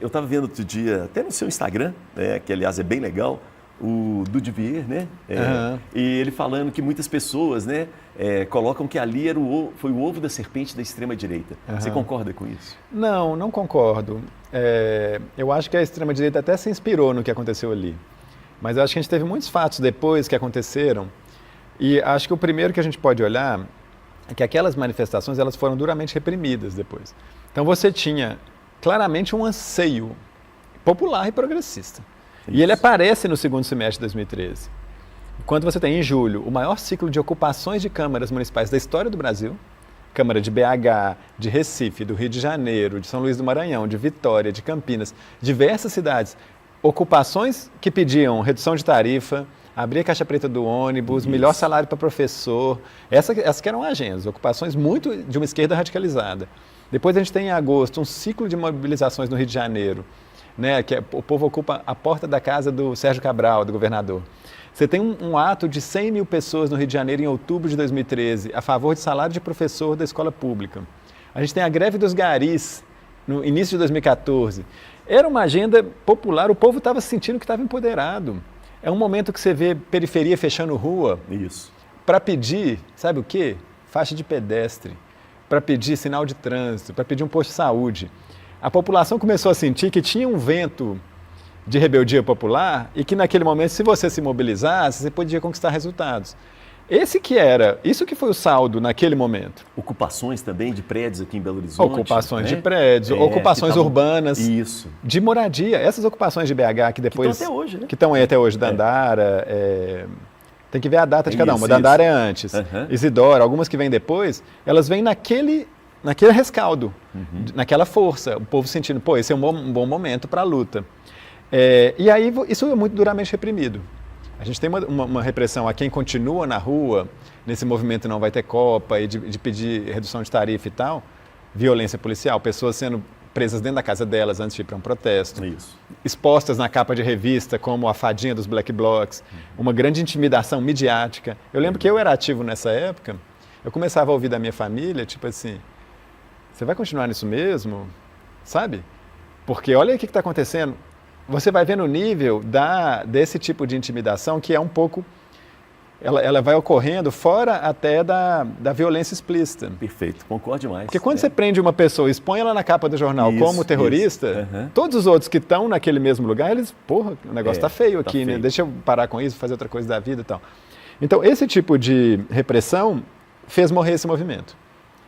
eu estava vendo outro dia, até no seu Instagram, que aliás é bem legal, o Dudivier, né? E ele falando que muitas pessoas, né, colocam que ali foi o ovo da serpente da extrema-direita. Você concorda com isso? Não, não concordo. Eu acho que a extrema-direita até se inspirou no que aconteceu ali. Mas eu acho que a gente teve muitos fatos depois que aconteceram. E acho que o primeiro que a gente pode olhar é que aquelas manifestações elas foram duramente reprimidas depois. Então você tinha claramente um anseio popular e progressista. Isso. E ele aparece no segundo semestre de 2013. Quando você tem, em julho, o maior ciclo de ocupações de câmaras municipais da história do Brasil, Câmara de BH, de Recife, do Rio de Janeiro, de São Luís do Maranhão, de Vitória, de Campinas, diversas cidades, ocupações que pediam redução de tarifa, abrir a caixa preta do ônibus, melhor salário para professor, essas que eram agendas, ocupações muito de uma esquerda radicalizada. Depois a gente tem em agosto um ciclo de mobilizações no Rio de Janeiro, né, que o povo ocupa a porta da casa do Sérgio Cabral, do governador. Você tem um ato de 100 mil pessoas no Rio de Janeiro em outubro de 2013, a favor de salário de professor da escola pública. A gente tem a greve dos garis no início de 2014. Era uma agenda popular, o povo estava sentindo que estava empoderado. É um momento que você vê periferia fechando rua. Isso. Para pedir, sabe o quê? Faixa de pedestre, para pedir sinal de trânsito, para pedir um posto de saúde. A população começou a sentir que tinha um vento de rebeldia popular e que naquele momento, se você se mobilizasse, você podia conquistar resultados. Isso que foi o saldo naquele momento. Ocupações também de prédios aqui em Belo Horizonte. Ocupações, né? De prédios, ocupações urbanas. Isso. De moradia. Essas ocupações de BH que depois... Que estão até hoje, né? Que estão aí até hoje, Dandara, tem que ver a data de cada uma. Dandara é antes. Isidora, algumas que vêm depois, elas vêm naquele rescaldo, naquela força. O povo sentindo, esse é um bom momento para a luta. E aí isso é muito duramente reprimido. A gente tem uma repressão a quem continua na rua, nesse movimento não vai ter Copa, e de pedir redução de tarifa e tal, violência policial, pessoas sendo presas dentro da casa delas antes de ir para um protesto, expostas na capa de revista como a fadinha dos Black Blocs, uma grande intimidação midiática. Eu lembro que eu era ativo nessa época, eu começava a ouvir da minha família, tipo assim, você vai continuar nisso mesmo? Sabe? Porque olha aí o que está acontecendo. Você vai ver no nível desse tipo de intimidação que é um pouco... Ela vai ocorrendo fora até da violência explícita. Perfeito, concordo demais. Porque quando você prende uma pessoa e expõe ela na capa do jornal como terrorista, todos os outros que estão naquele mesmo lugar, eles, o negócio está feio aqui, né? Deixa eu parar com isso, fazer outra coisa da vida e tal. Então, esse tipo de repressão fez morrer esse movimento.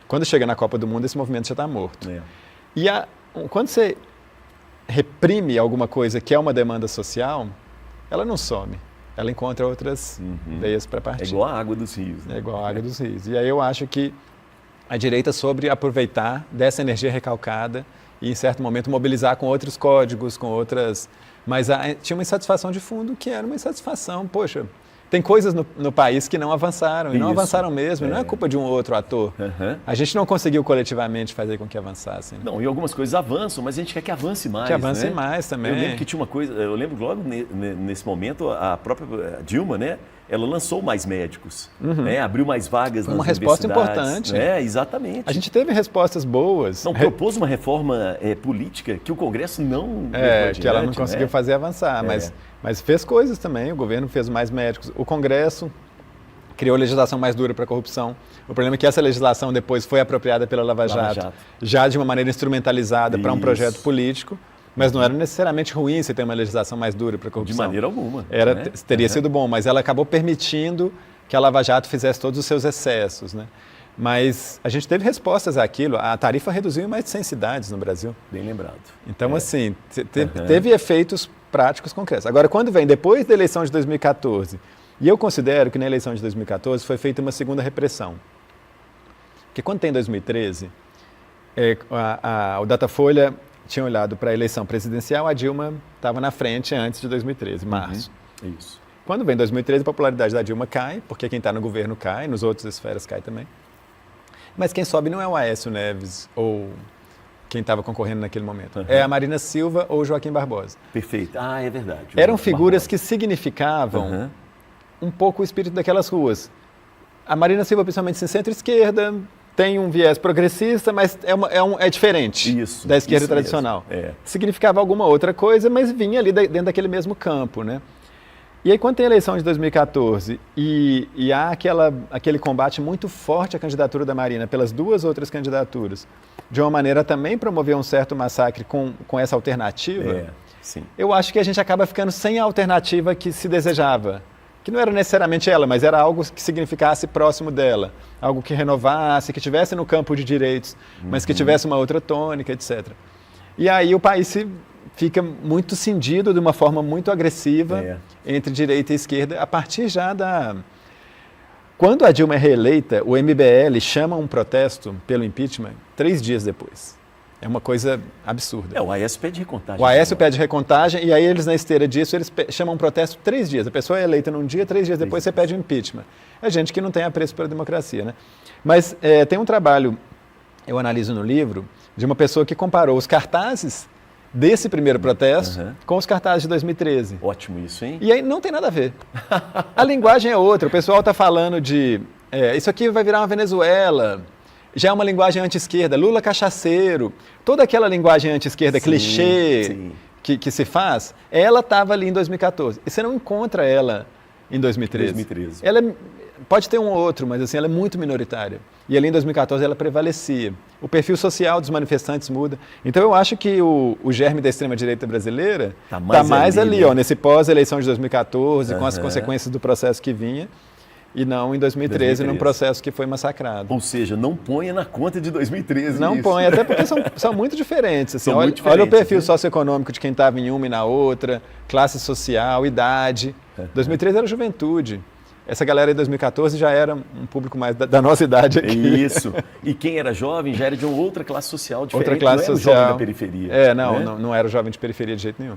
Quando chega na Copa do Mundo, esse movimento já está morto. E quando você reprime alguma coisa que é uma demanda social, ela não some. Ela encontra outras veias para partir. É igual a água dos rios. Né? É igual a água dos rios. E aí eu acho que a direita soube aproveitar dessa energia recalcada e, em certo momento, mobilizar com outros códigos, com outras... Mas tinha uma insatisfação de fundo que era uma insatisfação, poxa... Tem coisas no país que não avançaram, e não avançaram mesmo, não é culpa de um ou outro ator. A gente não conseguiu coletivamente fazer com que avançassem. Né? Não, e algumas coisas avançam, mas a gente quer que avance mais. Que avance mais também. Eu lembro que tinha uma coisa, logo nesse momento, a própria Dilma, né? Ela lançou mais médicos, né? Abriu mais vagas nas universidades. Uma resposta importante. Exatamente. A gente teve respostas boas. Não, propôs uma reforma política que o Congresso não... que ela não conseguiu fazer avançar, mas fez coisas também. O governo fez mais médicos. O Congresso criou legislação mais dura para a corrupção. O problema é que essa legislação depois foi apropriada pela Lava Jato. Já de uma maneira instrumentalizada para um projeto político. Mas não era necessariamente ruim você ter uma legislação mais dura para a corrupção. De maneira alguma. Teria sido bom, mas ela acabou permitindo que a Lava Jato fizesse todos os seus excessos. Né? Mas a gente teve respostas àquilo. A tarifa reduziu em mais de 100 cidades no Brasil. Bem lembrado. Então, assim, teve efeitos práticos concretos. Agora, quando vem depois da eleição de 2014, e eu considero que na eleição de 2014 foi feita uma segunda repressão. Porque quando tem 2013, o Datafolha... tinha olhado para a eleição presidencial, a Dilma estava na frente antes de 2013, março. Isso. Quando vem 2013, a popularidade da Dilma cai, porque quem está no governo cai, nos outros esferas cai também. Mas quem sobe não é o Aécio Neves ou quem estava concorrendo naquele momento. É a Marina Silva ou o Joaquim Barbosa. Perfeito. É verdade. Eram figuras que significavam um pouco o espírito daquelas ruas. A Marina Silva, principalmente em centro-esquerda, tem um viés progressista, mas é diferente da esquerda tradicional. Significava alguma outra coisa, mas vinha ali dentro daquele mesmo campo, né? E aí, quando tem a eleição de 2014 e há aquele combate muito forte à candidatura da Marina pelas duas outras candidaturas, de uma maneira a também promover um certo massacre com essa alternativa, eu acho que a gente acaba ficando sem a alternativa que se desejava. Que não era necessariamente ela, mas era algo que significasse próximo dela. Algo que renovasse, que tivesse no campo de direitos, mas que tivesse uma outra tônica, etc. E aí o país fica muito cindido de uma forma muito agressiva entre direita e esquerda, a partir já da... Quando a Dilma é reeleita, o MBL chama um protesto pelo impeachment 3 dias depois. É uma coisa absurda. O Aécio pede recontagem. O Aécio pede recontagem e aí eles, na esteira disso, eles chamam um protesto 3 dias. A pessoa é eleita num dia, 3 dias depois você pede o impeachment. É gente que não tem apreço pela democracia, né? Mas tem um trabalho, eu analiso no livro, de uma pessoa que comparou os cartazes desse primeiro protesto com os cartazes de 2013. Ótimo isso, hein? E aí não tem nada a ver. A linguagem é outra. O pessoal está falando de... isso aqui vai virar uma Venezuela... Já é uma linguagem anti-esquerda, Lula cachaceiro, toda aquela linguagem anti-esquerda clichê que se faz, ela estava ali em 2014. E você não encontra ela em 2013. Ela pode ter um ou outro, mas assim, ela é muito minoritária. E ali em 2014 ela prevalecia. O perfil social dos manifestantes muda. Então eu acho que o germe da extrema-direita brasileira está mais ali, né? Nesse pós-eleição de 2014, com as consequências do processo que vinha. E não em 2013, num processo que foi massacrado. Ou seja, não ponha na conta de 2013 Não ponha, até porque são muito diferentes. Assim, olha o perfil socioeconômico de quem estava em uma e na outra, classe social, idade. 2013 era juventude. Essa galera de 2014 já era um público mais da nossa idade aqui. Isso. E quem era jovem já era de uma outra classe social diferente. Outra classe social. Não era o jovem da periferia. Não era o jovem de periferia de jeito nenhum.